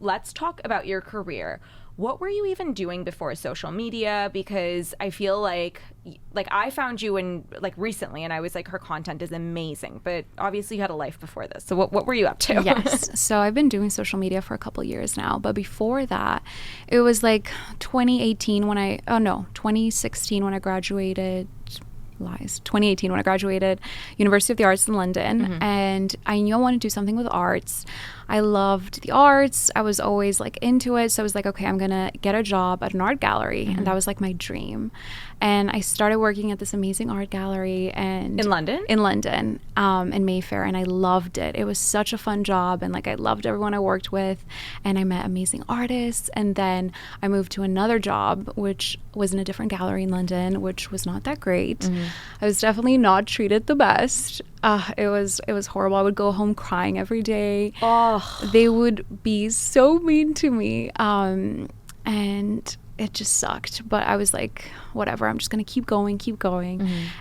Let's talk about your career. What were you even doing before social media? Because I feel like I found you in recently, and I was like, her content is amazing. But obviously, you had a life before this. So what were you up to? Yes. So I've been doing social media for a couple years now. But before that, it was like 2016 when I graduated. 2018 when I graduated University of the Arts in London, and I knew I wanted to do something with arts. I loved the arts. I was always like into it. So I was like, okay, I'm gonna get a job at an art gallery, and that was like my dream. And I started working at this amazing art gallery and In London? In London, in Mayfair, and I loved it. It was such a fun job, and like I loved everyone I worked with, and I met amazing artists. And then I moved to another job, which was in a different gallery in London, which was not that great. I was definitely not treated the best. It was horrible. I would go home crying every day. They would be so mean to me, and it just sucked. But I was like, whatever, I'm just gonna keep going.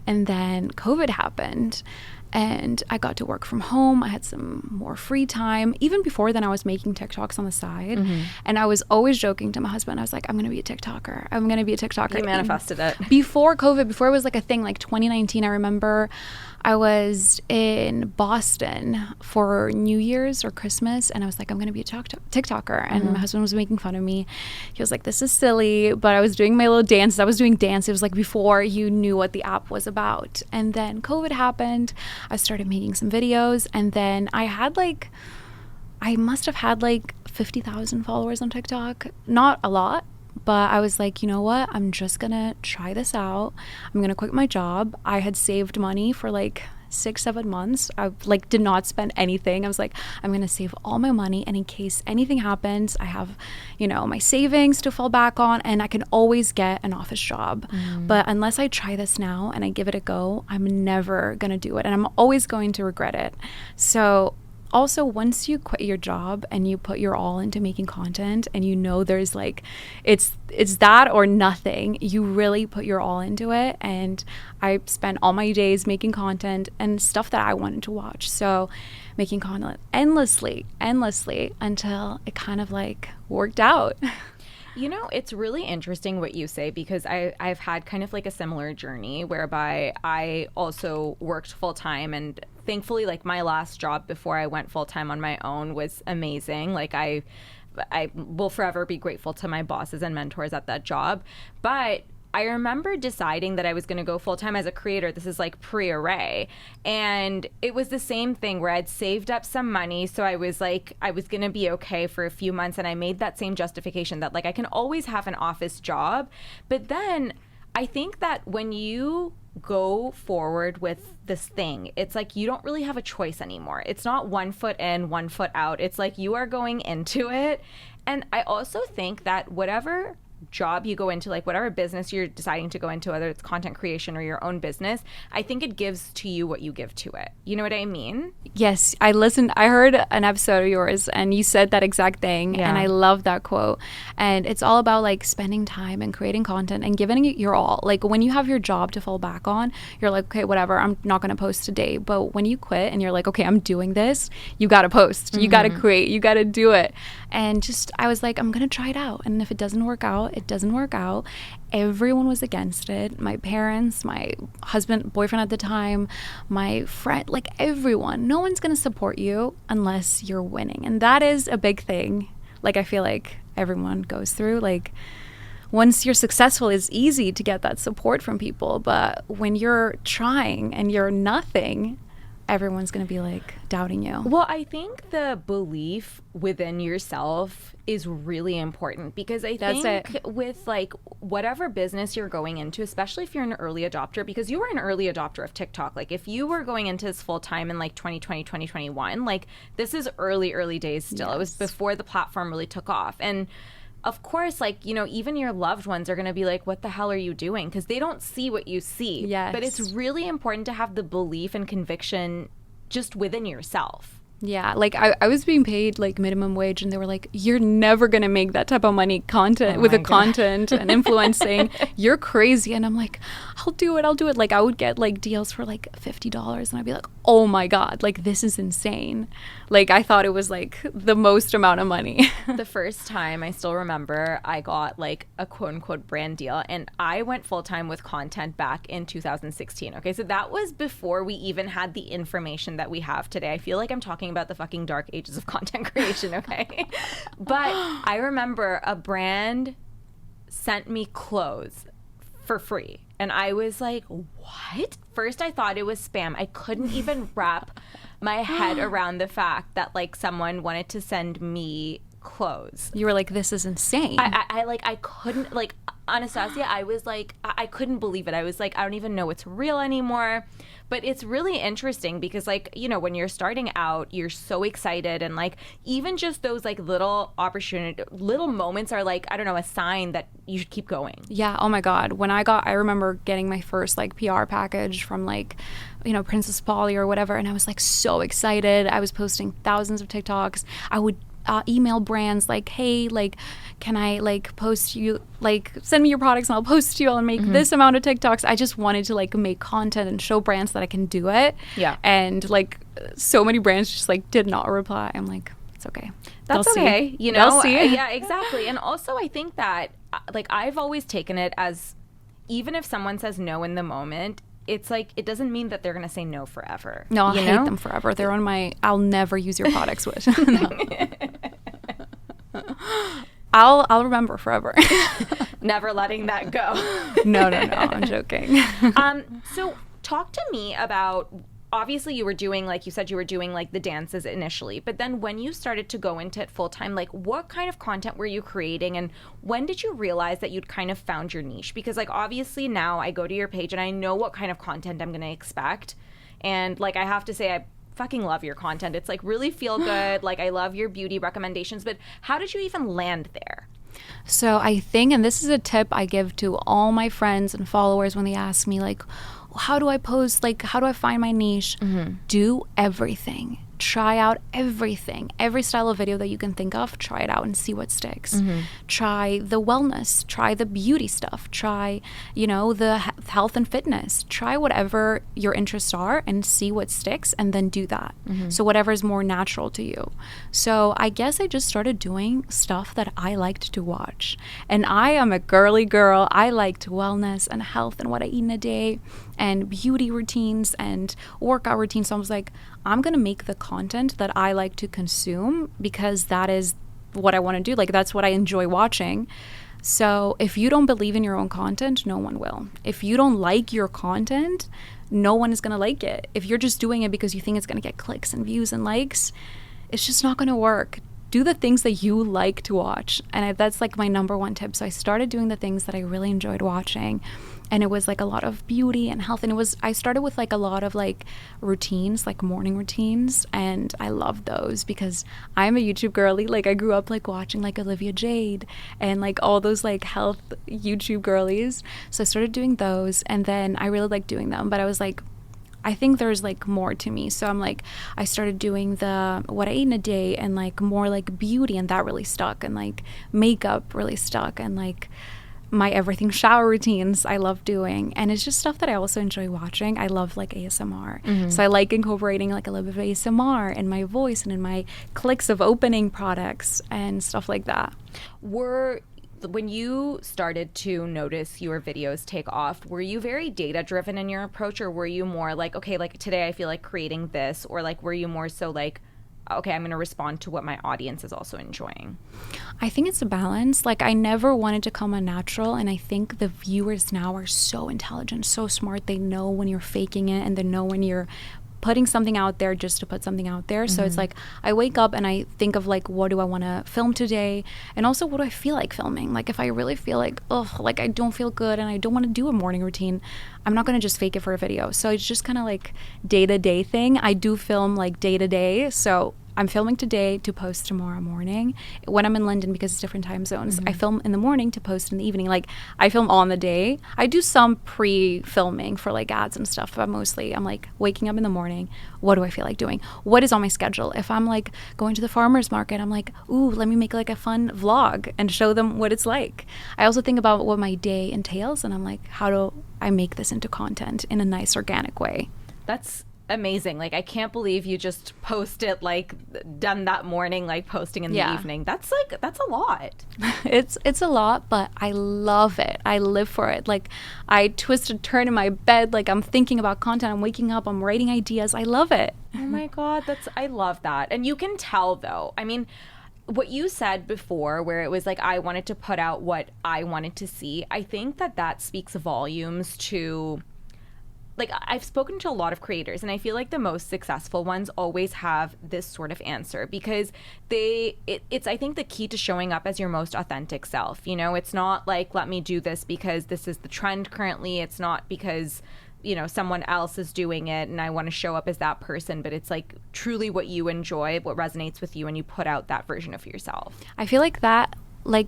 And then COVID happened, and I got to work from home. I had some more free time. Even before then, I was making TikToks on the side, and I was always joking to my husband. I was like, I'm gonna be a TikToker. You manifested it. Before COVID, before it was like a thing, like 2019, I remember I was in Boston for New Year's or Christmas, and I was like, I'm going to be a TikToker. And my husband was making fun of me. He was like, this is silly. But I was doing my little dances. I was doing dance. It was like before you knew what the app was about. And then COVID happened. I started making some videos. And then I must have had like 50,000 followers on TikTok. Not a lot. But I was like, you know what? I'm just going to try this out. I'm going to quit my job. I had saved money for like 6-7 months. I like did not spend anything. I was like, I'm going to save all my money. And in case anything happens, I have, my savings to fall back on, and I can always get an office job. But unless I try this now and I give it a go, I'm never going to do it. And I'm always going to regret it. So also, once you quit your job and you put your all into making content, and there's like it's that or nothing, you really put your all into it. And I spent all my days making content and stuff that I wanted to watch. So making content endlessly until it kind of like worked out. It's really interesting what you say, because I've had kind of like a similar journey whereby I also worked full time, and thankfully like my last job before I went full time on my own was amazing. Like I will forever be grateful to my bosses and mentors at that job. But I remember deciding that I was going to go full-time as a creator. This is like pre-Array. And it was the same thing where I'd saved up some money. So I was like, I was going to be okay for a few months. And I made that same justification that like I can always have an office job. But then I think that when you go forward with this thing, it's like you don't really have a choice anymore. It's not 1 foot in, 1 foot out. It's like you are going into it. And I also think that whatever job you go into, like whatever business you're deciding to go into, whether it's content creation or your own business, I think it gives to you what you give to it. You know what I mean? Yes, I heard an episode of yours and you said that exact thing. And I love that quote. And it's all about like spending time and creating content and giving it your all. Like when you have your job to fall back on, you're like, okay, whatever, I'm not going to post today. But when you quit and you're like, okay, I'm doing this, you got to post, you got to create, you got to do it. And I was like, I'm going to try it out. And if it doesn't work out, it doesn't work out. Everyone was against it. My parents, my boyfriend at the time, my friend, like everyone. No one's going to support you unless you're winning. And that is a big thing. Like I feel like everyone goes through. Like once you're successful, it's easy to get that support from people. But when you're trying and you're nothing, everyone's going to be like doubting you. Well, I think the belief within yourself is really important, because I think with like whatever business you're going into, especially if you're an early adopter, because you were an early adopter of TikTok. Like if you were going into this full time in like 2020, 2021, like this is early days still. Yes. It was before the platform really took off. And of course, like, even your loved ones are going to be like, what the hell are you doing? Because they don't see what you see. Yes. But it's really important to have the belief and conviction just within yourself. Yeah, like I was being paid like minimum wage, and they were like, "You're never gonna make that type of money with the content and influencing. You're crazy." And I'm like, I'll do it. Like I would get like deals for like $50, and I'd be like, "Oh my god, like this is insane." Like I thought it was like the most amount of money. The first time, I still remember, I got like a quote unquote brand deal, and I went full time with content back in 2016. Okay, so that was before we even had the information that we have today. I feel like I'm talking about the fucking dark ages of content creation, okay? But I remember a brand sent me clothes for free, and I was like, what? First I thought it was spam. I couldn't even wrap my head around the fact that like someone wanted to send me clothes. You were like, this is insane. I couldn't, like, Anastasia, I was like, I couldn't believe it. I was like, I don't even know it's real anymore. But it's really interesting because, like, you know, when you're starting out, you're so excited, and like even just those like little moments are like, I don't know, a sign that you should keep going. Yeah. Oh my God. I remember getting my first like PR package from like, you know, Princess Polly or whatever, and I was like so excited. I was posting thousands of TikToks. I would email brands like, hey, like, can I like post you, like send me your products and I'll post you, I'll make this amount of TikToks. I just wanted to like make content and show brands that I can do it. Yeah. And like so many brands just like did not reply. I'm like, it's okay. That's okay. You know? They'll see. Yeah, exactly. And also I think that like I've always taken it as, even if someone says no in the moment, it's like, it doesn't mean that they're going to say no forever. No, I'll hate them forever. They're on my, I'll never use your products with. I'll remember forever. Never letting that go. No, I'm joking. So talk to me about, obviously you were doing, like you said, you were doing like the dances initially, but then when you started to go into it full time, like what kind of content were you creating, and when did you realize that you'd kind of found your niche? Because like obviously now I go to your page and I know what kind of content I'm going to expect, and like I have to say, I fucking love your content. It's like really feel good. Like I love your beauty recommendations, but how did you even land there? So I think, and this is a tip I give to all my friends and followers when they ask me like, how do I post? Like, how do I find my niche? Do everything. Try out everything. Every style of video that you can think of, try it out and see what sticks. Try the wellness. Try the beauty stuff. Try, you know, the health and fitness. Try whatever your interests are and see what sticks, and then do that. So whatever is more natural to you. So I guess I just started doing stuff that I liked to watch. And I am a girly girl. I liked wellness and health and what I eat in a day and beauty routines and workout routines. So I was like, I'm going to make the content that I like to consume because that is what I want to do. Like, that's what I enjoy watching. So if you don't believe in your own content, no one will. If you don't like your content, no one is going to like it. If you're just doing it because you think it's going to get clicks and views and likes, it's just not going to work. Do the things that you like to watch. And that's like my number one tip. So I started doing the things that I really enjoyed watching. And it was like a lot of beauty and health. And I started with like a lot of like routines, like morning routines. And I loved those because I'm a YouTube girly. Like I grew up like watching like Olivia Jade and like all those like health YouTube girlies. So I started doing those, and then I really liked doing them. But I was like, I think there's like more to me. So I'm like, I started doing the what I ate in a day and like more like beauty, and that really stuck, and like makeup really stuck, and like my everything shower routines I love doing. And it's just stuff that I also enjoy watching. I love like ASMR. So I like incorporating like a little bit of ASMR in my voice and in my clicks of opening products and stuff like that. When you started to notice your videos take off, were you very data driven in your approach, or were you more like, okay, like today I feel like creating this, or like were you more so like, okay, I'm going to respond to what my audience is also enjoying? I think it's a balance. Like I never wanted to come unnatural, and I think the viewers now are so intelligent, so smart. They know when you're faking it, and they know when you're putting something out there just to put something out there. So it's like I wake up and I think of like, what do I want to film today, and also what do I feel like filming. Like if I really feel like, oh, like I don't feel good and I don't want to do a morning routine, I'm not going to just fake it for a video. So it's just kind of like day-to-day thing. I do film like day-to-day, so I'm filming today to post tomorrow morning. When I'm in London, because it's different time zones, I film in the morning to post in the evening. Like, I film on the day. I do some pre-filming for like ads and stuff, but mostly I'm like waking up in the morning. What do I feel like doing? What is on my schedule? If I'm like going to the farmer's market, I'm like, ooh, let me make like a fun vlog and show them what it's like. I also think about what my day entails, and I'm like, how do I make this into content in a nice, organic way? That's amazing. Like, I can't believe you just posted, like, done that morning, like posting in the evening. That's a lot. It's a lot, but I love it. I live for it. Like, I twist and turn in my bed, like I'm thinking about content. I'm waking up, I'm writing ideas. I love it. Oh my God, I love that. And you can tell, though. I mean, what you said before, where it was like, I wanted to put out what I wanted to see, I think that speaks volumes to, like, I've spoken to a lot of creators, and I feel like the most successful ones always have this sort of answer, because it's I think the key to showing up as your most authentic self. You know, it's not like, let me do this because this is the trend currently. It's not because, you know, someone else is doing it and I want to show up as that person, but it's like truly what you enjoy, what resonates with you, and you put out that version of yourself. I feel like that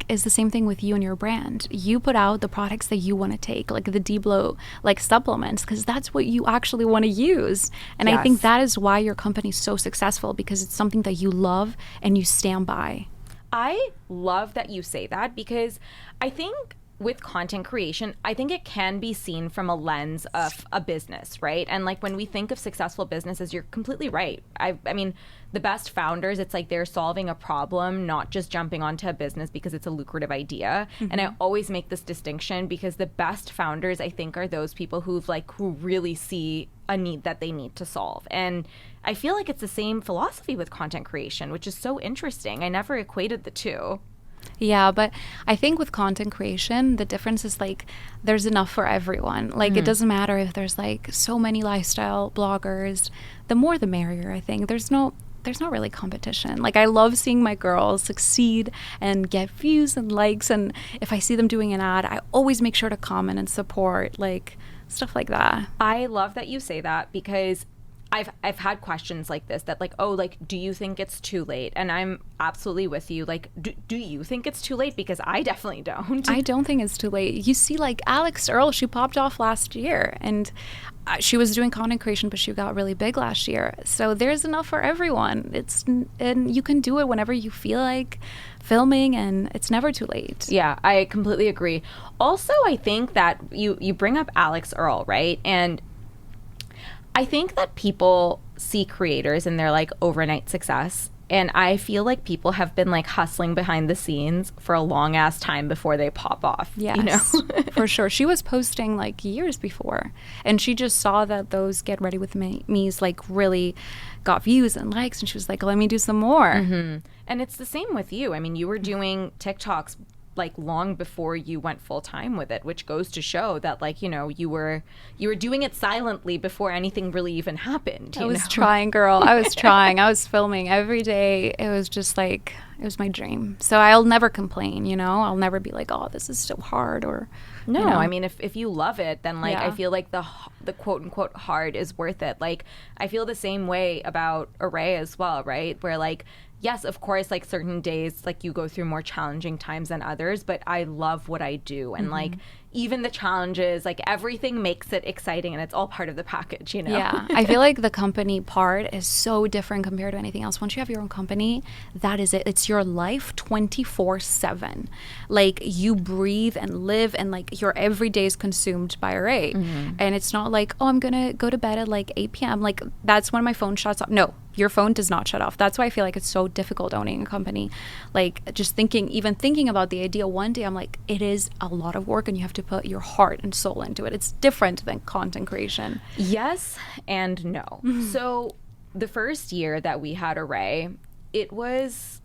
is the same thing with you and your brand. You put out the products that you want to take, like the D-Blow like supplements, because that's what you actually want to use. And I think that is why your company is so successful, because it's something that you love and you stand by. I love that you say that, because I think with content creation, I think it can be seen from a lens of a business, right? And like, when we think of successful businesses, you're completely right. I mean, the best founders, it's like they're solving a problem, not just jumping onto a business because it's a lucrative idea. And I always make this distinction, because the best founders, I think, are those people who really see a need that they need to solve. And I feel like it's the same philosophy with content creation, which is so interesting. I never equated the two. Yeah, but I think with content creation, the difference is like there's enough for everyone. Like, it doesn't matter if there's like so many lifestyle bloggers. The more the merrier, I think. There's not really competition. Like, I love seeing my girls succeed and get views and likes, and if I see them doing an ad, I always make sure to comment and support, like stuff like that. I love that you say that, because I've had questions like this, that like, oh, like, do you think it's too late? And I'm absolutely with you. Like, do you think it's too late? Because I definitely don't. I don't think it's too late. You see, like Alex Earl, she popped off last year, and she was doing content creation, but she got really big last year. So there's enough for everyone. And you can do it whenever you feel like filming, and it's never too late. Yeah, I completely agree. Also, I think that you bring up Alex Earl, right? And I think that people see creators and they're like overnight success. And I feel like people have been like hustling behind the scenes for a long ass time before they pop off. Yes, you know? For sure. She was posting like years before, and she just saw that those Get Ready With Me's like really got views and likes, and she was like, let me do some more. And it's the same with you. I mean, you were doing TikToks like long before you went full time with it, which goes to show that, like, you know, you were doing it silently before anything really even happened. I was trying, girl. I was trying. I was filming every day. It was just like, it was my dream. So I'll never complain, you know? I'll never be like, oh, this is so hard, or no, you know? I mean, if you love it, then like, I feel like the quote unquote hard is worth it. Like, I feel the same way about Array as well, right? Where like, yes, of course, like certain days, like you go through more challenging times than others, but I love what I do. And like, even the challenges, like everything makes it exciting, and it's all part of the package, you know? Yeah. I feel like the company part is so different compared to anything else. Once you have your own company, that is it. It's your life 24/7. Like, you breathe and live, and like your every day is consumed by Array. And it's not like, oh, I'm going to go to bed at like 8 p.m. Like, that's when my phone shuts off. No. Your phone does not shut off. That's why I feel like it's so difficult owning a company. Like, just even thinking about the idea one day, I'm like, it is a lot of work, and you have to put your heart and soul into it. It's different than content creation. Yes and no. So the first year that we had Array, it was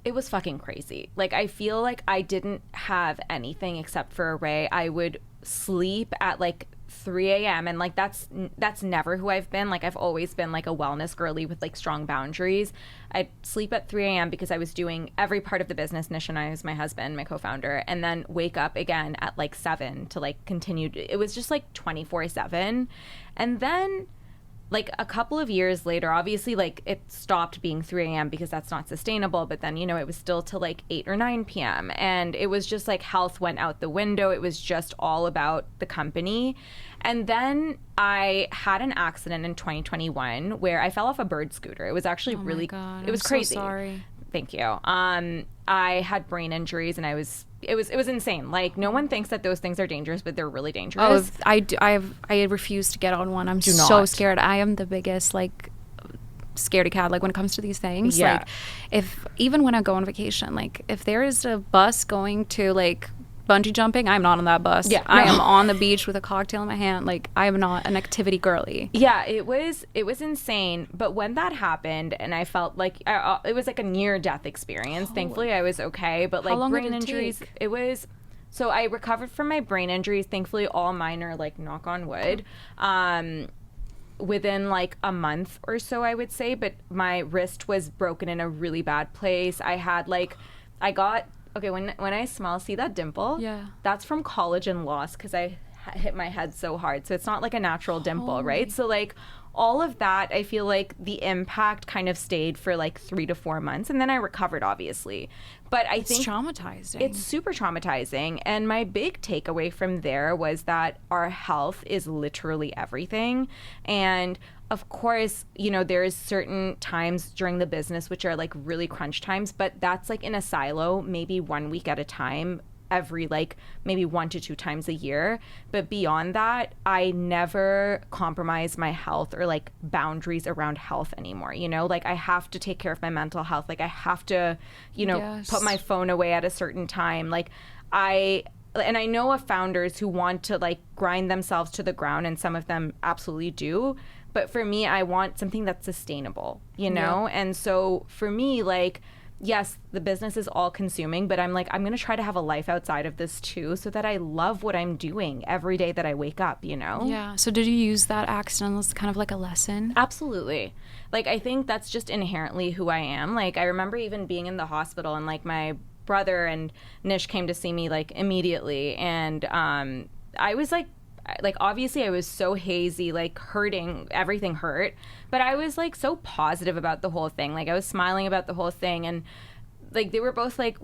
fucking crazy. Like, I feel like I didn't have anything except for Array. I would sleep at like 3 a.m. and like that's never who I've been. Like, I've always been like a wellness girly with like strong boundaries. I'd sleep at 3 a.m. because I was doing every part of the business. Nish and I, who's my husband, my co-founder, and then wake up again at like 7 to like continue. It was just like 24/7. And then like a couple of years later, obviously, like it stopped being 3 a.m. because that's not sustainable. But then, it was still till like 8 or 9 p.m. And it was just like health went out the window. It was just all about the company. And then I had an accident in 2021 where I fell off a bird scooter. It was actually really, God, it was I'm crazy. So sorry. Thank you. I had brain injuries and it was insane. Like no one thinks that those things are dangerous, but they're really dangerous. Oh, I refuse to get on one. I'm so scared. I am the biggest like scaredy cat like when it comes to these things. Yeah. Like even when I go on vacation, like if there is a bus going to like bungee jumping, I'm not on that bus. Yeah, I am on the beach with a cocktail in my hand. Like I am not an activity girly. Yeah, it was insane. But when that happened, and I felt like it was like a near death experience. Thankfully, I was okay. But like how long brain did it injuries, take? it was. So I recovered from my brain injuries. Thankfully, all minor, like knock on wood. Within like a month or so, I would say. But my wrist was broken in a really bad place. Okay, when I smile, see that dimple? Yeah. That's from collagen loss because I hit my head so hard. So it's not like a natural dimple, right? So like all of that, I feel like the impact kind of stayed for like 3 to 4 months. And then I recovered, obviously. But I think it's traumatizing. It's super traumatizing. And my big takeaway from there was that our health is literally everything. And of course, there's certain times during the business which are like really crunch times, but that's like in a silo, maybe 1 week at a time, every like maybe 1 to 2 times a year. But beyond that, I never compromise my health or like boundaries around health anymore. Like I have to take care of my mental health. Like I have to, Yes. put my phone away at a certain time. Like and I know of founders who want to like grind themselves to the ground, and some of them absolutely do. But for me, I want something that's sustainable, Yeah. And so for me, like, yes, the business is all consuming, but I'm like, I'm going to try to have a life outside of this too, so that I love what I'm doing every day that I wake up, Yeah. So did you use that accident as kind of like a lesson? Absolutely. Like, I think that's just inherently who I am. Like, I remember even being in the hospital and like my brother and Nish came to see me like immediately. And I was like obviously I was so hazy, like hurting, everything hurt, but I was like so positive about the whole thing. Like I was smiling about the whole thing, and like they were both like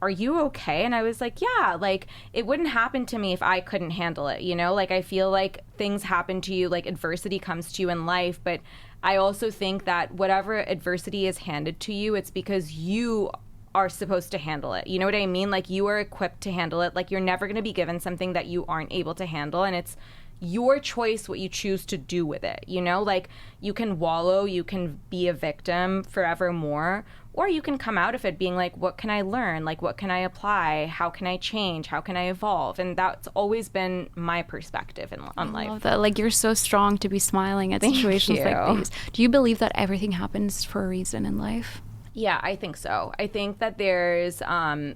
are you okay? And I was like, yeah, like it wouldn't happen to me if I couldn't handle it, like I feel like things happen to you, like adversity comes to you in life, but I also think that whatever adversity is handed to you, it's because you are supposed to handle it. You know what I mean? Like you are equipped to handle it. Like you're never going to be given something that you aren't able to handle, and it's your choice what you choose to do with it. Like you can wallow, you can be a victim forevermore, or you can come out of it being like, what can I learn? Like what can I apply? How can I change? How can I evolve? And that's always been my perspective on life. I love that. Like you're so strong to be smiling at situations like these. Do you believe that everything happens for a reason in life? Yeah, I think so. I think that there's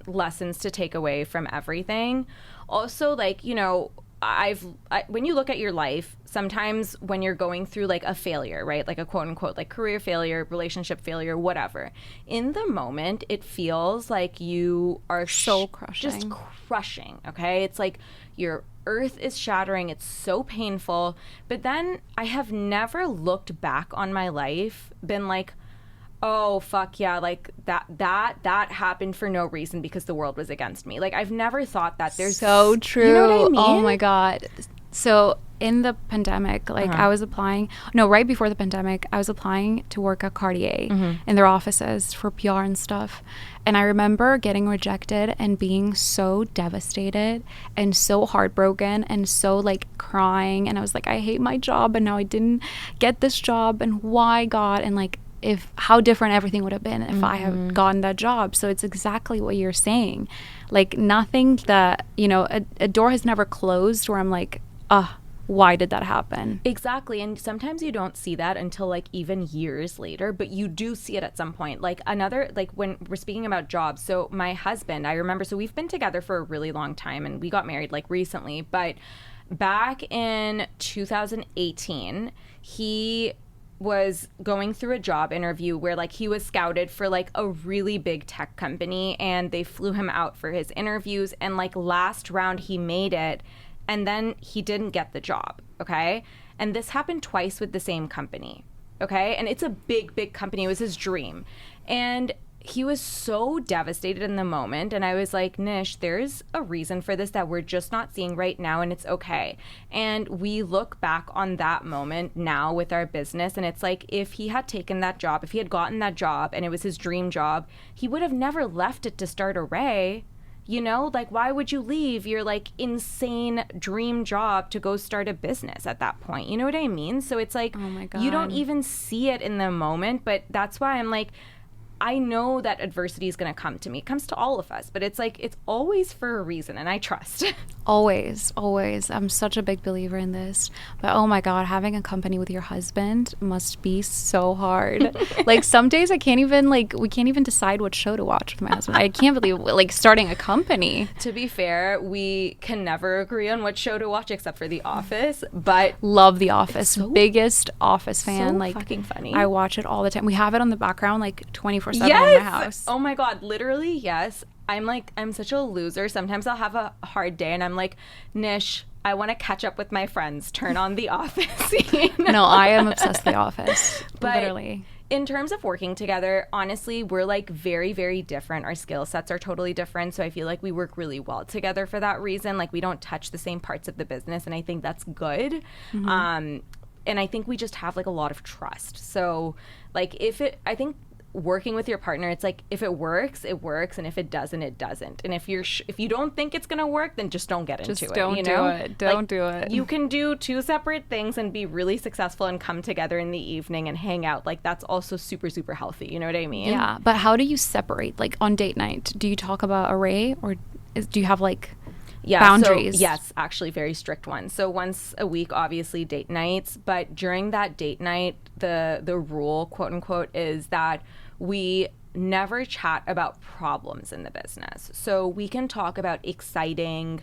lessons to take away from everything. Also, like, when you look at your life, sometimes when you're going through like a failure, right? Like a quote unquote, like career failure, relationship failure, whatever. In the moment, it feels like you are so crushing. Just crushing, okay? It's like your earth is shattering. It's so painful. But then I have never looked back on my life, been like, oh fuck yeah, like that happened for no reason because the world was against me. Like I've never thought that. There's so true. You know what I mean? Oh my god. So in the pandemic, like I was applying, right before the pandemic, I was applying to work at Cartier in their offices for PR and stuff. And I remember getting rejected and being so devastated and so heartbroken and so like crying. And I was like, I hate my job and now I didn't get this job, and why God? And like, how different everything would have been if I had gotten that job. So it's exactly what you're saying. Like nothing that, a door has never closed where I'm like, why did that happen? Exactly. And sometimes you don't see that until like even years later, but you do see it at some point. Like when we're speaking about jobs. So my husband, I remember, so we've been together for a really long time and we got married like recently, but back in 2018, he was going through a job interview where like he was scouted for like a really big tech company, and they flew him out for his interviews, and like last round he made it, and then he didn't get the job, okay? And this happened twice with the same company, okay? And it's a big, big company. It was his dream. And he was so devastated in the moment. And I was like, Nish, there's a reason for this that we're just not seeing right now, and it's okay. And we look back on that moment now with our business, and it's like, if he had taken that job, if he had gotten that job and it was his dream job, he would have never left it to start Array. You know, like, why would you leave your like insane dream job to go start a business at that point? You know what I mean? So it's like, Oh my God. you don't even see it in the moment, but that's why I'm like, I know that adversity is going to come to me. It comes to all of us, but it's like, it's always for a reason, and I trust. Always. I'm such a big believer in this. But oh my God, having a company with your husband must be so hard. Like, some days we can't even decide what show to watch with my husband. I can't believe, like, starting a company. To be fair, we can never agree on what show to watch except for The Office, but Love The Office. Biggest Office fan. so Like, fucking funny. I watch it all the time. We have it on the background like 24/7 yes! in my house. Oh my God, literally, yes. I'm such a loser. Sometimes I'll have a hard day and I'm like, Nish, I want to catch up with my friends. Turn on The Office. You know? No, I am obsessed with The Office. But literally. in terms of working together, honestly, we're like very, very different. Our skill sets are totally different. So I feel like we work really well together for that reason. Like, we don't touch the same parts of the business, and I think that's good. And I think we just have like a lot of trust. So like, I think working with your partner, it's like, if it works, it works, and if it doesn't, it doesn't. And if you don't think it's gonna work, then just don't get into it. Don't you do know? it. Don't do it. You can do two separate things and be really successful and come together in the evening and hang out. Like, that's also super, super healthy. You know what I mean? Yeah, but how do you separate? Like, on date night, do you talk about Array, or do you have like boundaries? So, yes, actually very strict ones. So once a week, obviously date nights, but during that date night, the rule, quote unquote, is that we never chat about problems in the business. So we can talk about exciting,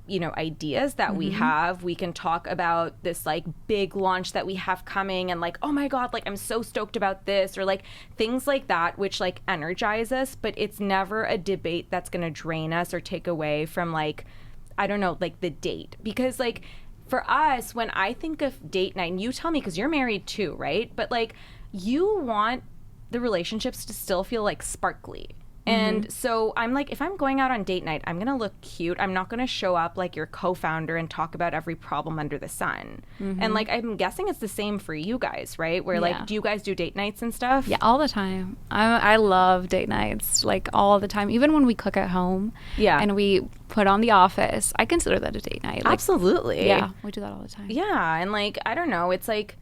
ideas that we have. We can talk about this like big launch that we have coming, and like, oh my God, like, I'm so stoked about this, or like things like that, which like energize us, but it's never a debate that's going to drain us or take away from like, I don't know, like the date. Because like, for us, when I think of date night, and you tell me, because you're married too, right? But like, you want the relationships to still feel like sparkly. And so I'm like, if I'm going out on date night, I'm going to look cute. I'm not going to show up like your co-founder and talk about every problem under the sun. And like, I'm guessing it's the same for you guys, right? Where like, do you guys do date nights and stuff? Yeah, all the time. I love date nights, like all the time. Even when we cook at home, and we put on The Office, I consider that a date night. Like, absolutely. Yeah, we do that all the time. Yeah, and like, I don't know, it's like,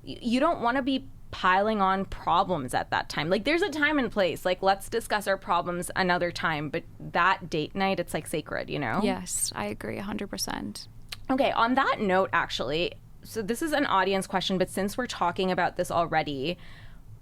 you don't want to be piling on problems at that time. Like, there's a time and place. Like, let's discuss our problems another time. But that date night, it's like sacred, you know? Yes, I agree 100%. Okay, on that note, actually, so this is an audience question, but since we're talking about this already,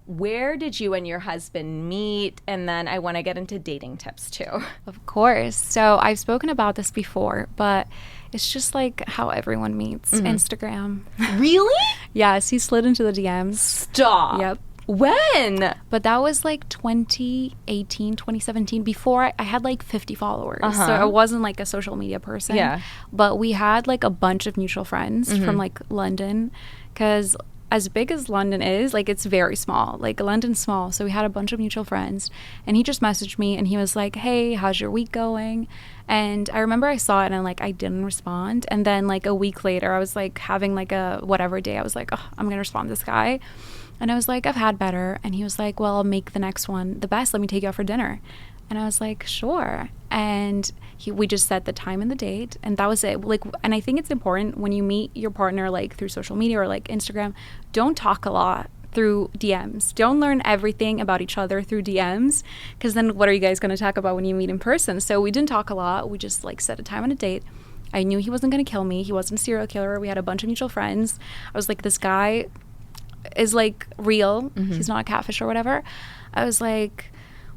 where did you and your husband meet? And then I want to get into dating tips too. Of course. So I've spoken about this before, but it's just like how everyone meets. Instagram. Really? Yes, he slid into the DMs. Stop. Yep. When? But that was like 2018, 2017. Before I had like 50 followers. So I wasn't like a social media person. Yeah. But we had like a bunch of mutual friends from like London, because as big as London is, like, it's very small. Like, London's small. So we had a bunch of mutual friends. And he just messaged me and he was like, hey, how's your week going? And I remember I saw it and like, I didn't respond. And then like a week later, I was like having like a whatever day. I was like, oh, I'm going to respond to this guy. And I was like, I've had better. And he was like, well, I'll make the next one the best. Let me take you out for dinner. And I was like, sure. And we just set the time and the date, and that was it. Like, and I think it's important when you meet your partner, like through social media or like Instagram, don't talk a lot through DMs. Don't learn everything about each other through DMs, because then what are you guys going to talk about when you meet in person? So we didn't talk a lot. We just like set a time and a date. I knew he wasn't going to kill me. He wasn't a serial killer. We had a bunch of mutual friends. I was like, this guy is like real. He's not a catfish or whatever. I was like,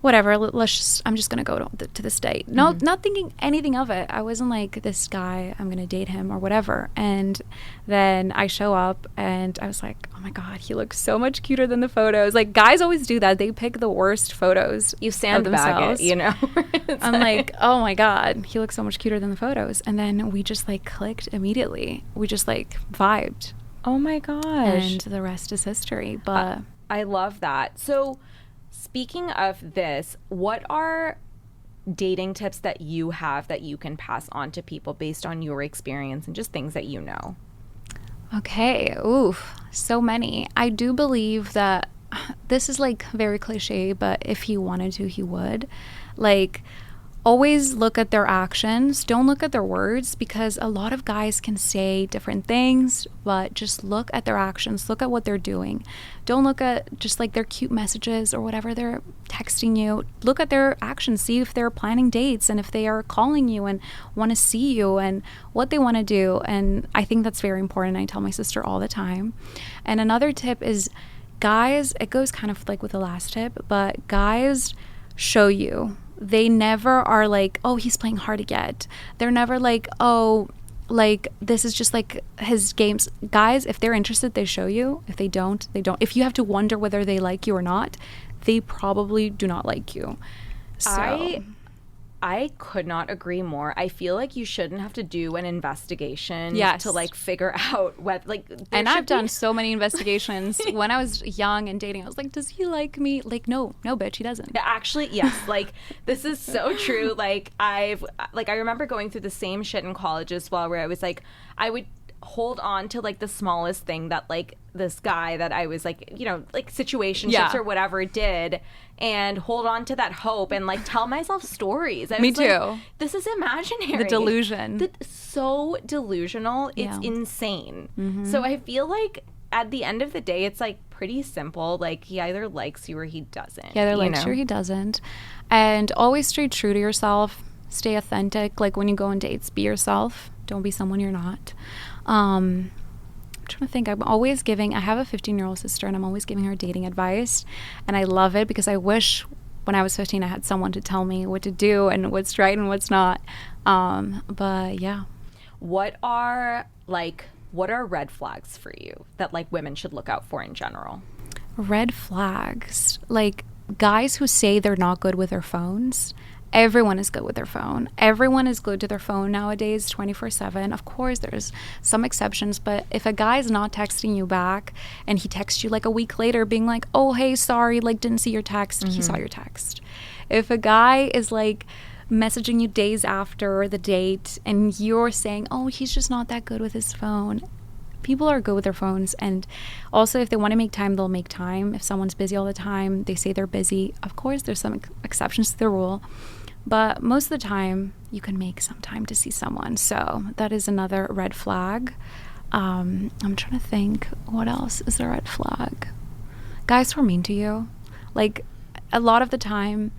whatever, I'm just going to go to this date. No, not thinking anything of it. I wasn't like, this guy, I'm going to date him or whatever. And then I show up and I was like, oh my God, he looks so much cuter than the photos. Like, guys always do that. They pick the worst photos. You sandbag it, you know? I'm like, oh my God, he looks so much cuter than the photos. And then we just like clicked immediately. We just like vibed. Oh my gosh. And the rest is history. But I love that. So speaking of this, what are dating tips that you have that you can pass on to people based on your experience and just things that you know? Okay. Oof. So many. I do believe that this is like very cliche, but if he wanted to, he would. Like, always look at their actions. Don't look at their words, because a lot of guys can say different things, but just look at their actions. Look at what they're doing. Don't look at just like their cute messages or whatever they're texting you. Look at their actions. See if they're planning dates and if they are calling you and want to see you and what they want to do. And I think that's very important. I tell my sister all the time. And another tip is, guys, it goes kind of like with the last tip, but guys show you. They never are like, oh, he's playing hard to get. They're never like, oh, like this is just like his games. Guys, if they're interested, they show you. If they don't, they don't. If you have to wonder whether they like you or not, they probably do not like you. So I could not agree more. I feel like you shouldn't have to do an investigation to like figure out what like. And I've done so many investigations. When I was young and dating, I was like, does he like me? Like, no, bitch, he doesn't. Actually, yes. Like, this is so true. Like, I remember going through the same shit in college as well, where I was like, I would hold on to like the smallest thing that like this guy that I was like, you know, like situationships or whatever did, and hold on to that hope and like tell myself stories. Me too. Like, this is imaginary. The delusion. So delusional. It's insane. So I feel like at the end of the day, it's like pretty simple. Like, he either likes you or he doesn't. He either likes you or he doesn't. And always stay true to yourself. Stay authentic. Like, when you go on dates, be yourself. Don't be someone you're not. I'm trying to think. I'm always giving, I have a 15-year-old sister, and I'm always giving her dating advice. And I love it, because I wish when I was 15 I had someone to tell me what to do and what's right and what's not. But yeah. What are red flags for you that like women should look out for in general? Red flags. Like, guys who say they're not good with their phones. Everyone is good with their phone. Everyone is glued to their phone nowadays 24/7. Of course, there's some exceptions, but if a guy's not texting you back and he texts you like a week later being like, oh, hey, sorry, like didn't see your text, he saw your text. If a guy is like messaging you days after the date and you're saying, oh, he's just not that good with his phone, people are good with their phones. And also, if they want to make time, they'll make time. If someone's busy all the time, they say they're busy. Of course, there's some exceptions to the rule. But most of the time, you can make some time to see someone. So that is another red flag. I'm trying to think, what else is a red flag? Guys who are mean to you. Like, a lot of the time,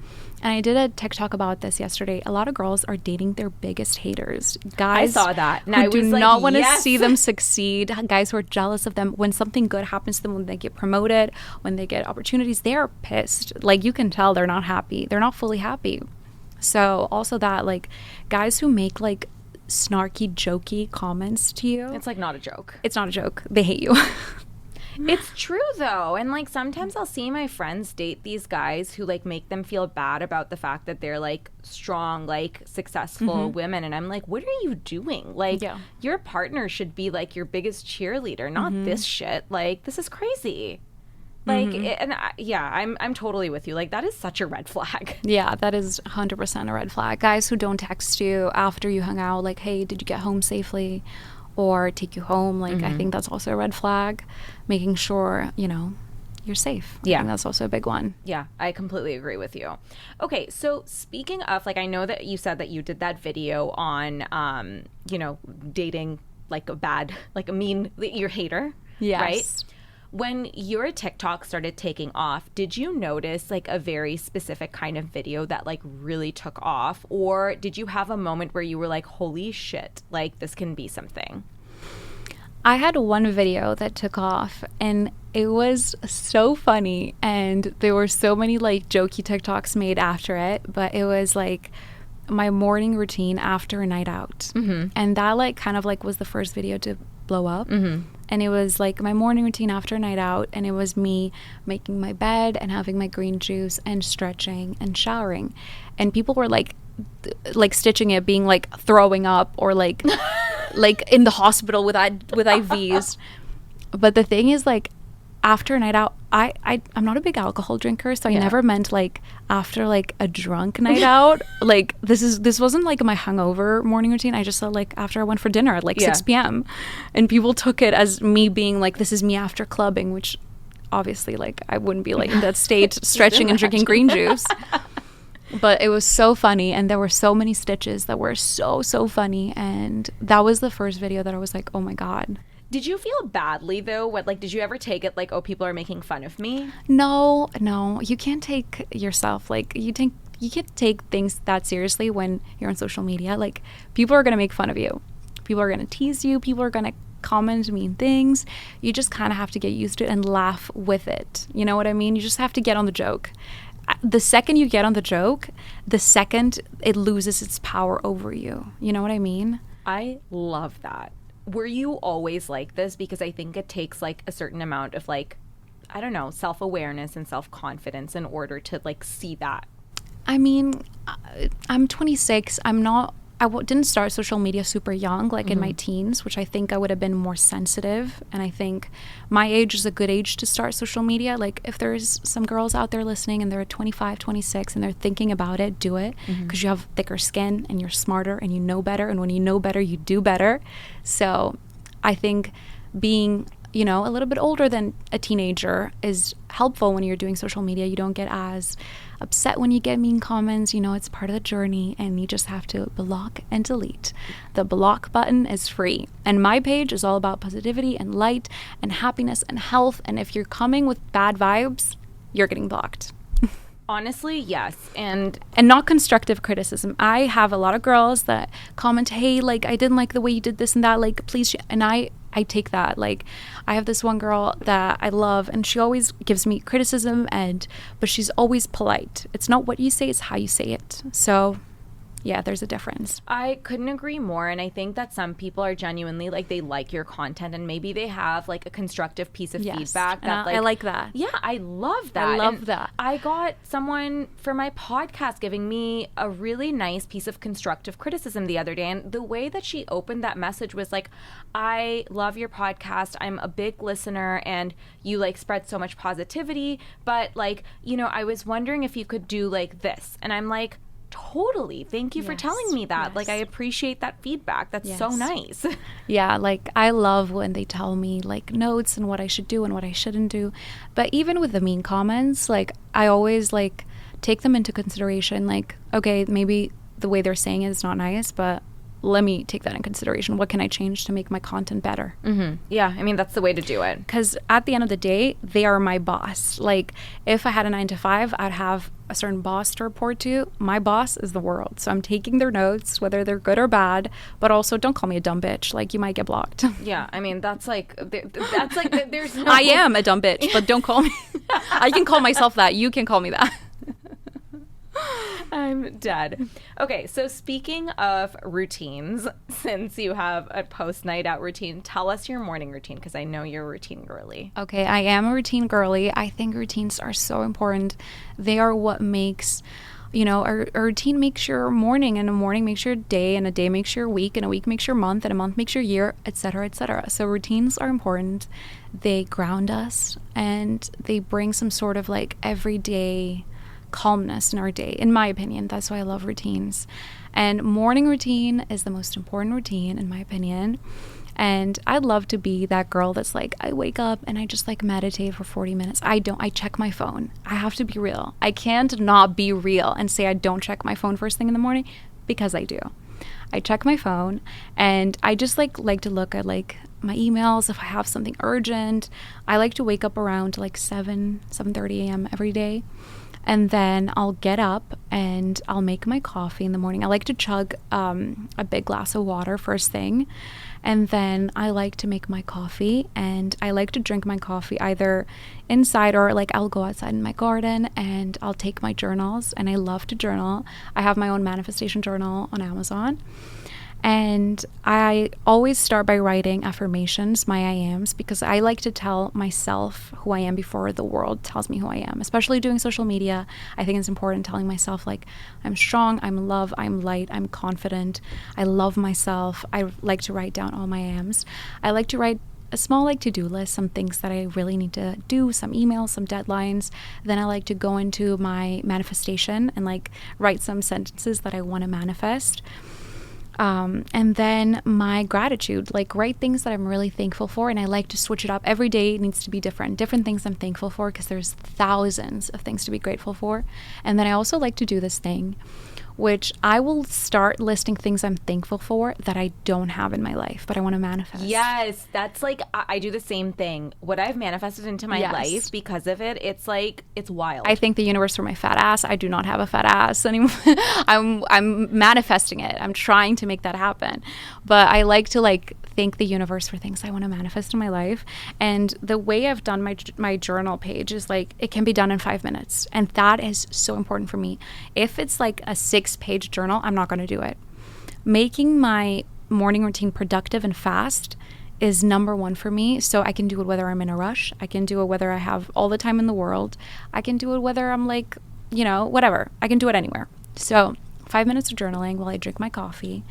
and I did a TikTok about this yesterday, a lot of girls are dating their biggest haters. Guys, I saw that. And who I was do like, not want to yes. see them succeed. Guys who are jealous of them. When something good happens to them, when they get promoted, when they get opportunities, they are pissed. Like, you can tell they're not happy. They're not fully happy. So also that, like, guys who make like snarky, jokey comments to you. It's like not a joke. It's not a joke. They hate you. It's true though. And like sometimes I'll see my friends date these guys who like make them feel bad about the fact that they're like strong, like successful women. And I'm like, what are you doing? Like your partner should be like your biggest cheerleader, not this shit. Like, this is crazy. Like, I'm totally with you. Like, that is such a red flag. Yeah, that is 100% a red flag. Guys who don't text you after you hung out, like, hey, did you get home safely? Or take you home. Like, I think that's also a red flag. Making sure, you know, you're safe. I think that's also a big one. Yeah, I completely agree with you. Okay, so speaking of, like, I know that you said that you did that video on, you know, dating, like, a mean, your hater. Yes. Right? When your TikTok started taking off, did you notice like a very specific kind of video that like really took off? Or did you have a moment where you were like, holy shit, like this can be something? I had one video that took off and it was so funny. And there were so many like jokey TikToks made after it. But it was like my morning routine after a night out. And that like kind of like was the first video to blow up. And it was like my morning routine after a night out, and it was me making my bed and having my green juice and stretching and showering. And people were like stitching it, being like throwing up or like like in the hospital with IVs. But the thing is, like, after a night out, I'm not a big alcohol drinker, so I never meant like after like a drunk night out. Like this wasn't like my hungover morning routine. I just said like after I went for dinner at like 6 p.m. and people took it as me being like, this is me after clubbing, which obviously like I wouldn't be like in that state stretching and drinking green juice. But it was so funny, and there were so many stitches that were so funny, and that was the first video that I was like, oh my God. Did you feel badly though? Did you ever take it like, oh, people are making fun of me? No, you can't take yourself like you can't take things that seriously when you're on social media. Like, people are gonna make fun of you, people are gonna tease you, people are gonna comment mean things. You just kind of have to get used to it and laugh with it. You know what I mean? You just have to get on the joke. The second you get on the joke, the second it loses its power over you. You know what I mean? I love that. Were you always like this? Because I think it takes like a certain amount of like, I don't know, self-awareness and self-confidence in order to like see that. I mean, I'm 26. Didn't start social media super young, like in my teens, which I think I would have been more sensitive. And I think my age is a good age to start social media. Like, if there's some girls out there listening and they're 25, 26 and they're thinking about it, do it, because you have thicker skin and you're smarter and you know better. And when you know better, you do better. So I think being, a little bit older than a teenager is helpful when you're doing social media. You don't get as upset when you get mean comments. It's part of the journey, and you just have to block and delete. The block button is free, and my page is all about positivity and light and happiness and health, and if you're coming with bad vibes, you're getting blocked. Honestly, yes. And not constructive criticism. I have a lot of girls that comment, hey, like, I didn't like the way you did this and that, like, please. And I take that. Like, I have this one girl that I love, and she always gives me criticism, but she's always polite. It's not what you say, it's how you say it. So yeah, there's a difference. I couldn't agree more. And I think that some people are genuinely like, they like your content, and maybe they have like a constructive piece of feedback. I like that. Yeah, I love that. I love that. I got someone for my podcast giving me a really nice piece of constructive criticism the other day. And the way that she opened that message was like, I love your podcast. I'm a big listener, and you like spread so much positivity. But like, I was wondering if you could do like this. And I'm like, totally. Thank you for telling me that. Like, I appreciate that feedback. That's so nice. Yeah, like, I love when they tell me like notes and what I should do and what I shouldn't do. But even with the mean comments, like, I always like take them into consideration. Like, okay, maybe the way they're saying it is not nice, but let me take that in consideration. What can I change to make my content better? Yeah, I mean, that's the way to do it. Because at the end of the day, they are my boss. Like, if I had a 9-to-5, I'd have a certain boss to report to. My boss is the world. So I'm taking their notes, whether they're good or bad, but also don't call me a dumb bitch. Like, you might get blocked. Yeah, I mean, there's no... I am a dumb bitch, but don't call me. I can call myself that. You can call me that. I'm dead. Okay, so speaking of routines, since you have a post-night out routine, tell us your morning routine, because I know you're a routine girly. Okay, I am a routine girly. I think routines are so important. They are what makes, a routine makes your morning, and a morning makes your day, and a day makes your week, and a week makes your month, and a month makes your year, etc., etc. So routines are important. They ground us, and they bring some sort of like everyday calmness in our day, in my opinion. That's why I love routines. And morning routine is the most important routine, in my opinion. And I'd love to be that girl that's like, I wake up and I just like meditate for 40 minutes. I check my phone. I have to be real. I can't not be real and say I don't check my phone first thing in the morning, because I do. I check my phone, and I just like to look at like my emails if I have something urgent. I like to wake up around like 7:30 a.m. every day. And then I'll get up and I'll make my coffee in the morning. I like to chug a big glass of water first thing. And then I like to make my coffee, and I like to drink my coffee either inside, or like I'll go outside in my garden and I'll take my journals, and I love to journal. I have my own manifestation journal on Amazon. And I always start by writing affirmations, my I ams, because I like to tell myself who I am before the world tells me who I am. Especially doing social media, I think it's important telling myself, like, I'm strong, I'm love, I'm light, I'm confident, I love myself. I like to write down all my I ams. I like to write a small like to-do list, some things that I really need to do, some emails, some deadlines. Then I like to go into my manifestation and like write some sentences that I want to manifest. And then my gratitude, like write things that I'm really thankful for. And I like to switch it up. Every day it needs to be different things I'm thankful for, because there's thousands of things to be grateful for. And then I also like to do this thing, which I will start listing things I'm thankful for that I don't have in my life, but I want to manifest. Yes, that's like, I do the same thing. What I've manifested into my life because of it, it's like, it's wild. I thank the universe for my fat ass. I do not have a fat ass anymore. I'm manifesting it. I'm trying to make that happen. But I like to like thank the universe for things I want to manifest in my life. And the way I've done my journal page is like, it can be done in 5 minutes. And that is so important for me. If it's like a 6-page journal, I'm not going to do it. Making my morning routine productive and fast is number one for me. So I can do it whether I'm in a rush. I can do it whether I have all the time in the world. I can do it whether I'm like, whatever. I can do it anywhere. So 5 minutes of journaling while I drink my coffee.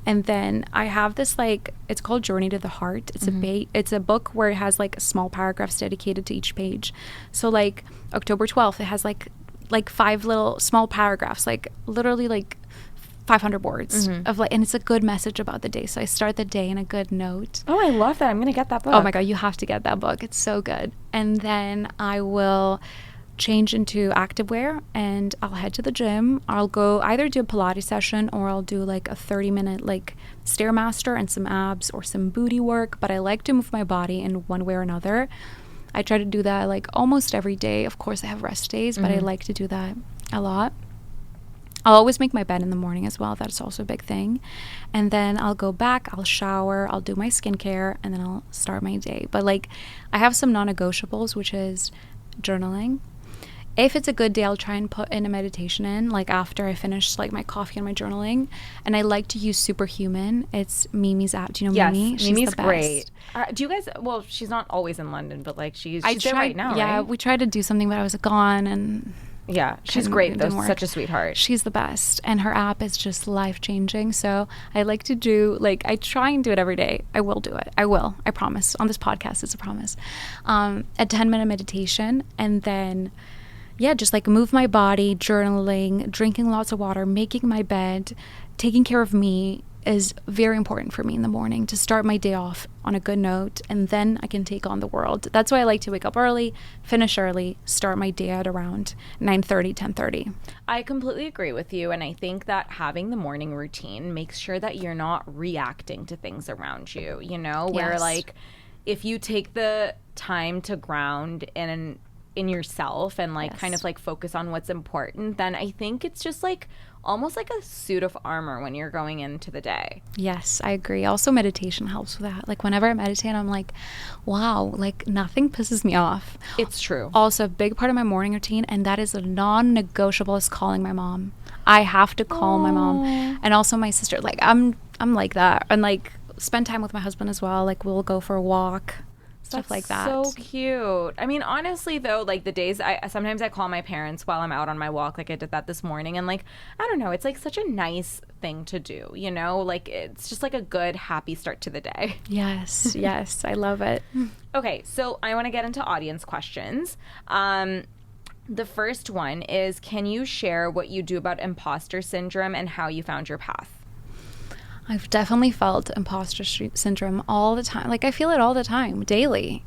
And then I have this like, it's called Journey to the Heart. It's it's a book where it has like small paragraphs dedicated to each page. So like October 12th, it has like 5 little small paragraphs, like literally like 500 words of like, and it's a good message about the day. So I start the day in a good note. Oh, I love that. I'm going to get that book. Oh my God, you have to get that book. It's so good. And then I will change into activewear and I'll head to the gym. I'll go either do a Pilates session or I'll do like a 30-minute like Stairmaster and some abs or some booty work. But I like to move my body in one way or another. I try to do that like almost every day. Of course, I have rest days, but I like to do that a lot. I'll always make my bed in the morning as well. That's also a big thing. And then I'll go back, I'll shower, I'll do my skincare, and then I'll start my day. But like I have some non-negotiables, which is journaling. If it's a good day, I'll try and put in a meditation in, like after I finish like my coffee and my journaling. And I like to use Superhuman. It's Mimi's app. Do you know Mimi? Yes, Mimi's great. Do you guys, well, she's not always in London, but like she's there right now, yeah, right? we tried to do something, but I was gone and... Yeah, she's great though, such a sweetheart. She's the best, and her app is just life-changing. So I like to do, like, I try and do it every day. I will do it. I promise. On this podcast, it's a promise. A 10-minute meditation, and then... yeah, just like move my body, journaling, drinking lots of water, making my bed, taking care of me is very important for me in the morning to start my day off on a good note, and then I can take on the world. That's why I like to wake up early, finish early, start my day at around 9:30, 10:30. I completely agree with you, and I think that having the morning routine makes sure that you're not reacting to things around you, where like if you take the time to ground in yourself and like kind of like focus on what's important, then I think it's just like almost like a suit of armor when you're going into the day. Yes, I agree. Also, meditation helps with that. Like whenever I meditate, I'm like, wow, like nothing pisses me off. It's true. Also, a big part of my morning routine, and that is a non-negotiable, is calling my mom. I have to call my mom, and also my sister. Like I'm like that, and like spend time with my husband as well. Like we'll go for a walk. Stuff like that. So cute. I mean, honestly, though, like the days sometimes I call my parents while I'm out on my walk, like I did that this morning, and like I don't know, it's like such a nice thing to do, like it's just like a good, happy start to the day. Yes, yes, I love it. Okay, so I want to get into audience questions. The first one is, can you share what you do about imposter syndrome and how you found your path? I've definitely felt imposter syndrome all the time. Like I feel it all the time, daily.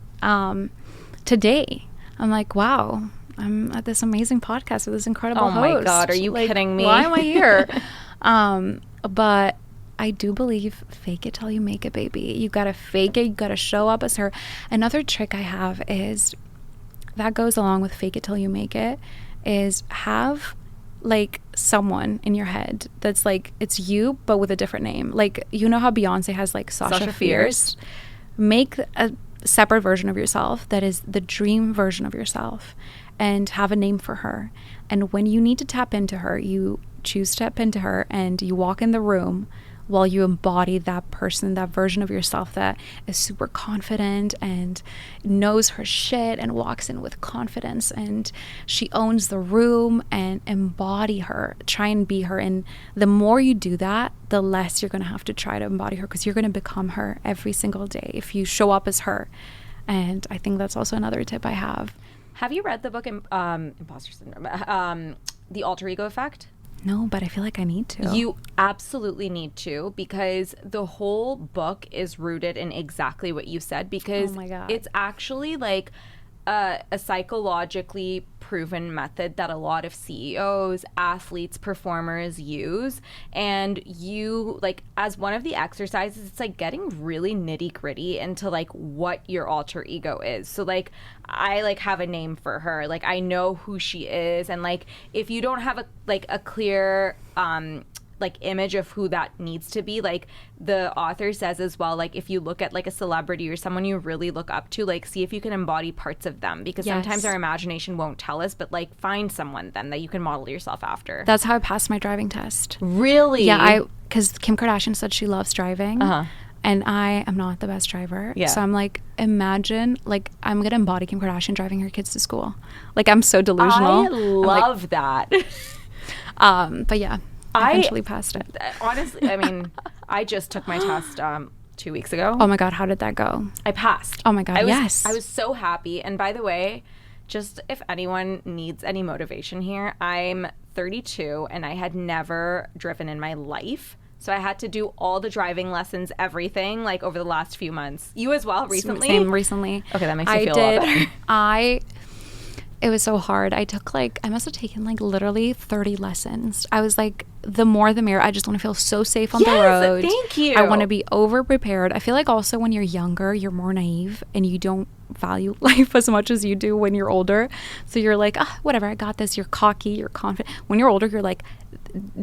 Today, I'm like, wow, I'm at this amazing podcast with this incredible host. Oh my God, are you kidding me? Why am I here? But I do believe fake it till you make it, baby. You gotta fake it. You gotta show up as her. Another trick I have is that goes along with fake it till you make it is have like someone in your head that's like it's you but with a different name. Like how Beyonce has like Sasha Fierce. Make a separate version of yourself that is the dream version of yourself and have a name for her. And when you need to tap into her, you choose to tap into her and you walk in the room while you embody that person, that version of yourself that is super confident and knows her shit and walks in with confidence and she owns the room, and embody her, try and be her. And the more you do that, the less you're going to have to try to embody her, because you're going to become her every single day if you show up as her. And I think that's also another tip I have. Have you read the book Imposter Syndrome, The Alter Ego Effect? No, but I feel like I need to. You absolutely need to, because the whole book is rooted in exactly what you said, because Oh my God. it's actually like a psychologically proven method that a lot of CEOs, athletes, performers use. And you, like, as one of the exercises, it's like getting really nitty gritty into like what your alter ego is. So like, I like have a name for her. Like, I know who she is. And like, if you don't have a clear, like image of who that needs to be, like the author says as well, like if you look at like a celebrity or someone you really look up to, like see if you can embody parts of them, because sometimes our imagination won't tell us, but like find someone then that you can model yourself after. That's how I passed my driving test. Really? Yeah, because Kim Kardashian said she loves driving. And I am not the best driver. Yeah. So I'm like, imagine, like, I'm going to embody Kim Kardashian driving her kids to school. Like, I'm so delusional. I love that. But yeah. I eventually passed it. Honestly, I mean, I just took my test 2 weeks ago. Oh my God, how did that go? I passed. Oh my God, yes. I was so happy. And by the way, just if anyone needs any motivation here, I'm 32 and I had never driven in my life. So I had to do all the driving lessons, everything, like over the last few months. You as well, recently? Same, recently. Okay, that makes me feel a lot better. It was so hard. I must have taken like literally 30 lessons. I was like, the more the merrier. I just want to feel so safe on the road. Thank you. I want to be over prepared. I feel like also when you're younger, you're more naive and you don't value life as much as you do when you're older. So you're like, whatever, I got this. You're cocky, you're confident. When you're older, you're like,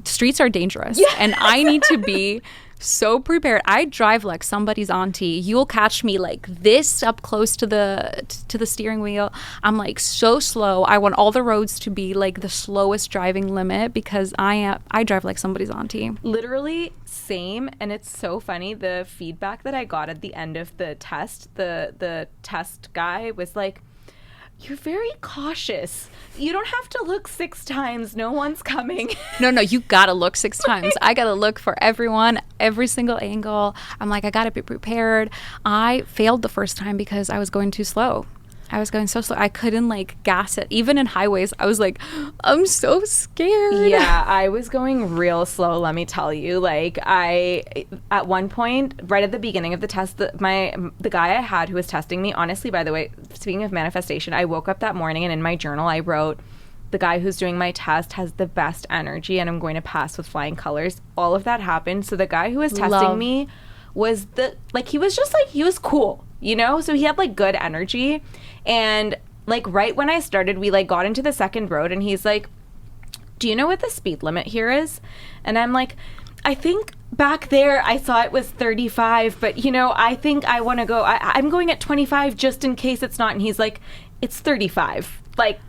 streets are dangerous. Yes. And I need to be so prepared. I drive like somebody's auntie. You'll catch me like this up close to the steering wheel. I'm like so slow. I want all the roads to be like the slowest driving limit, because I drive like somebody's auntie. Literally same. And it's so funny, the feedback that I got at the end of the test, the test guy was like, you're very cautious. You don't have to look 6 times. No one's coming. No, you gotta look 6 times. I gotta look for everyone, every single angle. I'm like, I gotta be prepared. I failed the first time because I was going too slow. I was going so slow. I couldn't like gas it. Even in highways, I was like, I'm so scared. Yeah, I was going real slow, let me tell you. Like at one point, right at the beginning of the test, the guy I had who was testing me, honestly, by the way, speaking of manifestation, I woke up that morning and in my journal I wrote, the guy who's doing my test has the best energy and I'm going to pass with flying colors. All of that happened. So the guy who was testing me was he was just like, he was cool, you know? So he had like good energy. And like right when I started, we like got into the second road and he's like, do you know what the speed limit here is? And I'm like, I think back there I saw it was 35, but you know, I think I want to go, I'm going at 25 just in case it's not. And he's like, it's 35.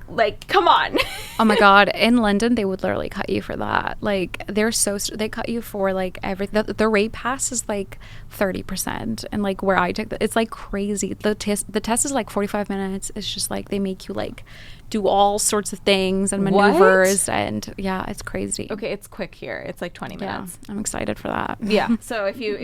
Like, come on. Oh my God. In London, they would literally cut you for that. Like, they cut you for like everything. The rate pass is like 30%. And like where I took it's like crazy. The test is like 45 minutes. It's just like they make you like do all sorts of things and maneuvers. What? And yeah, it's crazy. Okay, it's quick here. It's like 20 minutes. Yeah, I'm excited for that. Yeah. So if you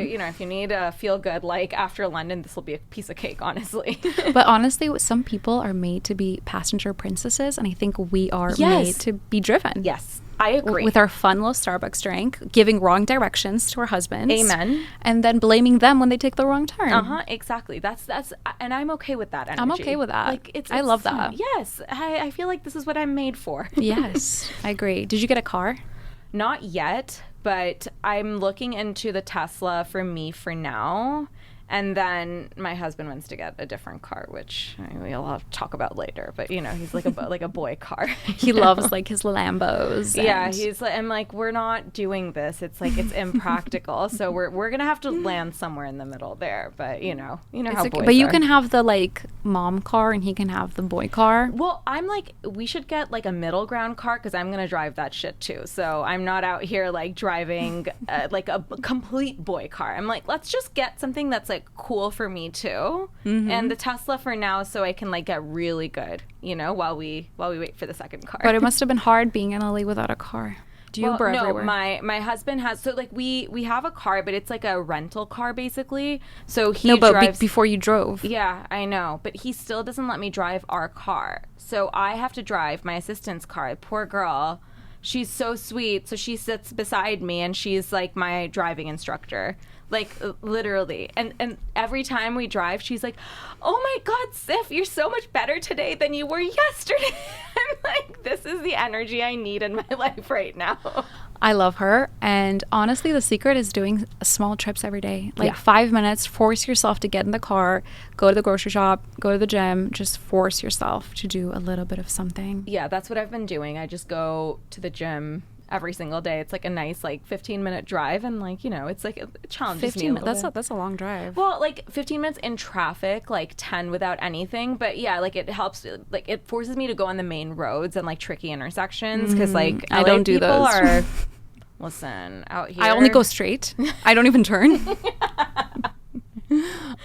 need a feel good, like after London, this will be a piece of cake, honestly. But honestly, some people are made to be passenger princesses, and I think we are made to be driven. Yes, I agree. With our fun little Starbucks drink, giving wrong directions to our husbands. Amen. And then blaming them when they take the wrong turn. Exactly. That's and I'm okay with that energy. I'm okay with that. Like I love that. Yes. I feel like this is what I'm made for. Yes, I agree. Did you get a car? Not yet, but I'm looking into the Tesla for me for now. And then my husband wants to get a different car, which we'll have to talk about later. But he's like a boy car. He loves like his Lambos. Yeah, he's like, I'm like, we're not doing this. It's like it's impractical. So we're gonna have to land somewhere in the middle there. But you know how boys But you are. can have the like mom car, and he can have the boy car. Well, I'm like, we should get like a middle ground car because I'm gonna drive that shit too. So I'm not out here like driving like a complete boy car. I'm like, let's just get something that's like cool for me too, and the Tesla for now, so I can like get really good, while we wait for the second car. But it must have been hard being in LA without a car. Do you Uber everywhere? No, my husband has, so like we have a car, but it's like a rental car basically. So he drives. Before you drove. Yeah, I know, but he still doesn't let me drive our car, so I have to drive my assistant's car. Poor girl. She's so sweet. So she sits beside me and she's like my driving instructor. Like literally. And every time we drive, she's like, "Oh my God, Sif, you're so much better today than you were yesterday." I'm like, this is the energy I need in my life right now. I love her. And honestly, the secret is doing small trips every day. Like 5 minutes, force yourself to get in the car, go to the grocery shop, go to the gym, just force yourself to do a little bit of something. Yeah, that's what I've been doing. I just go to the gym every single day. It's like a nice like 15-minute drive, and like it's like it challenges me a little bit. That's a long drive. Well, like 15 minutes in traffic, like 10 without anything, but yeah, like it helps, like it forces me to go on the main roads and like tricky intersections because like I don't do those. Listen, out here I only go straight. I don't even turn.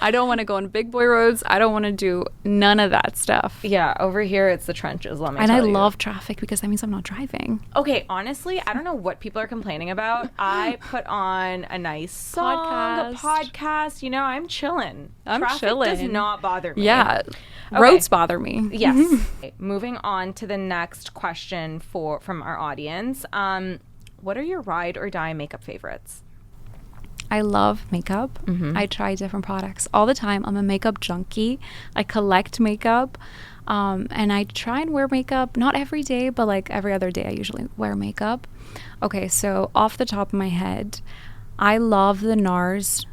I don't want to go on big boy roads. I don't want to do none of that stuff. Yeah, over here it's the trenches, let me tell you. And I love traffic because that means I'm not driving. Okay, honestly, I don't know what people are complaining about. I put on a nice song, a podcast. I'm chilling. Traffic does not bother me. Yeah. Okay. Roads bother me. Yes. Moving on to the next question from our audience. What are your ride or die makeup favorites? I love makeup. I try different products all the time. I'm a makeup junkie. I collect makeup, and I try and wear makeup, not every day, but like every other day I usually wear makeup. Okay, so off the top of my head, I love the NARS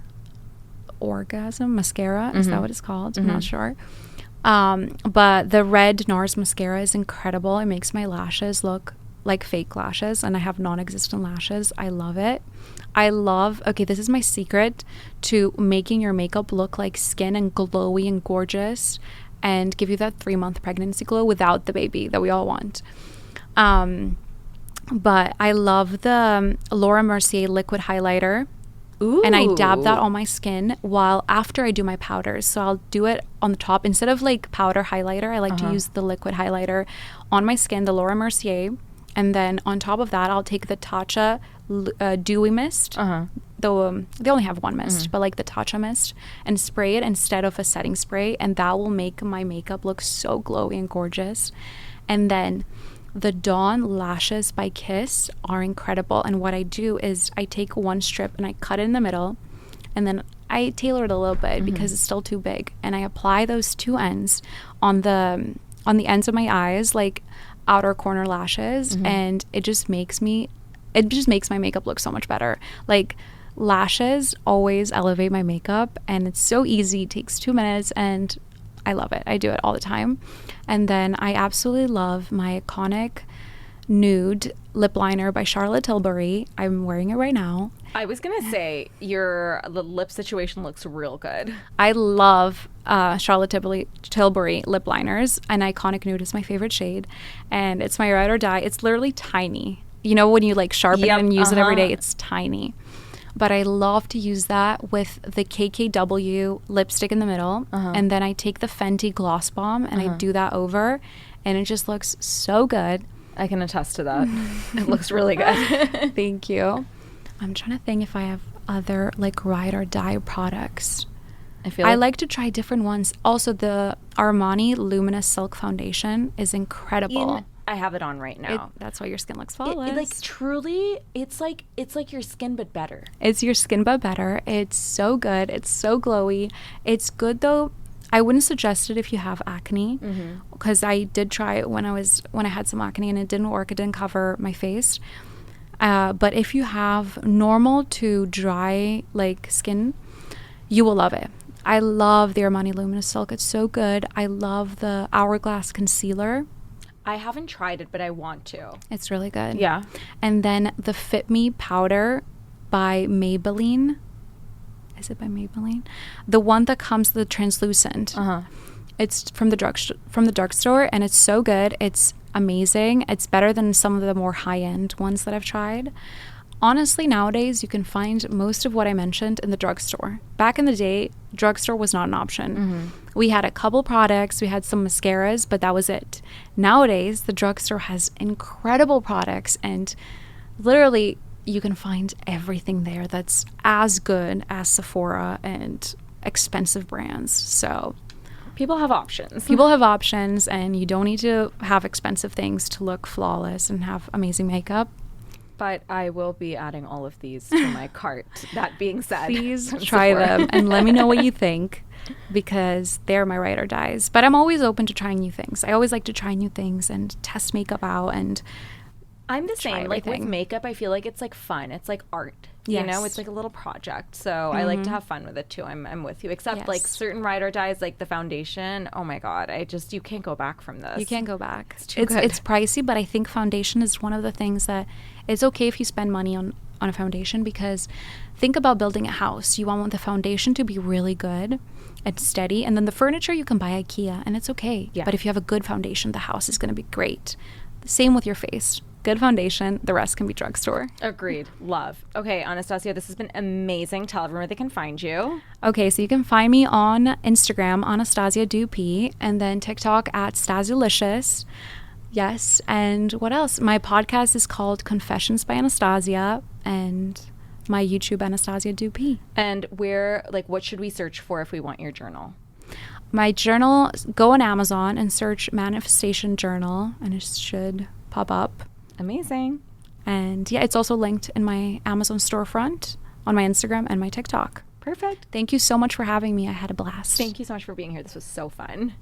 Orgasm Mascara. Is that what it's called? I'm not sure. But the red NARS Mascara is incredible. It makes my lashes look like fake lashes, and I have non-existent lashes. I love it. Okay, this is my secret to making your makeup look like skin and glowy and gorgeous and give you that 3-month pregnancy glow without the baby that we all want. But I love the Laura Mercier liquid highlighter. Ooh. And I dab that on my skin after I do my powders. So I'll do it on the top. Instead of like powder highlighter, I like to use the liquid highlighter on my skin, the Laura Mercier. And then on top of that, I'll take the Tatcha Dewy Mist. Though they only have one mist, but like the Tatcha Mist, and spray it instead of a setting spray. And that will make my makeup look so glowy and gorgeous. And then the Dawn Lashes by Kiss are incredible. And what I do is I take one strip and I cut it in the middle. And then I tailor it a little bit because it's still too big. And I apply those two ends on the ends of my eyes, like outer corner lashes, and it just makes my makeup look so much better. Like lashes always elevate my makeup, and it's so easy. It takes 2 minutes, and I love it. I do it all the time. And then I absolutely love my iconic nude lip liner by Charlotte Tilbury. I'm wearing it right now. I was gonna say the lip situation looks real good. I love Charlotte Tilbury lip liners. An iconic nude is my favorite shade, and it's my ride or die. It's literally tiny. When you like sharpen it and use it every day, it's tiny. But I love to use that with the KKW lipstick in the middle, and then I take the Fenty Gloss Bomb and I do that over, and it just looks so good. I can attest to that. It looks really good. Thank you. I'm trying to think if I have other like ride or die products. I like to try different ones. Also, the Armani Luminous Silk Foundation is incredible. I have it on right now. That's why your skin looks flawless. Like truly, it's like your skin but better. It's your skin but better. It's so good. It's so glowy. It's good though. I wouldn't suggest it if you have acne, because I did try it when I had some acne and it didn't work. It didn't cover my face. But if you have normal to dry like skin, you will love it. I love the Armani Luminous Silk. It's so good. I love the Hourglass Concealer. I haven't tried it, but I want to. It's really good. Yeah. And then the Fit Me powder by Maybelline. Is it by Maybelline? The one that comes the translucent. It's from the drugstore, and it's so good. It's amazing. It's better than some of the more high-end ones that I've tried. Honestly, nowadays you can find most of what I mentioned in the drugstore. Back in the day, drugstore was not an option. We had a couple products, we had some mascaras, but that was it. Nowadays, the drugstore has incredible products, and literally you can find everything there that's as good as Sephora and expensive brands. So people have options. People have options, and you don't need to have expensive things to look flawless and have amazing makeup. But I will be adding all of these to my cart. That being said, please try them and let me know what you think, because they're my ride or dies. But I'm always open to trying new things. I always like to try new things and test makeup out. And I'm the same. Like with makeup, I feel like it's like fun. It's like art. You know, it's like a little project. So I like to have fun with it too. I'm with you. Except like certain ride or dies, like the foundation. Oh my God. You can't go back from this. You can't go back. It's pricey, but I think foundation is one of the things that it's okay if you spend money on a foundation, because think about building a house. You want the foundation to be really good and steady. And then the furniture you can buy IKEA and it's okay. Yeah. But if you have a good foundation, the house is going to be great. Same with your face. Good foundation, the rest can be drugstore. Agreed. Love. Okay, Anastazia, this has been amazing. Tell everyone where they can find you. Okay, so you can find me on Instagram, Anastazia Dupee, and then TikTok at Stasialicious. Yes, and what else? My podcast is called Confessions by Anastasia, and my YouTube, Anastazia Dupee. And what should we search for if we want your journal? My journal, go on Amazon and search Manifestation Journal, and it should pop up. Amazing. And yeah, it's also linked in my Amazon storefront, on my Instagram, and my TikTok. Perfect. Thank you so much for having me. I had a blast. Thank you so much for being here. This was so fun.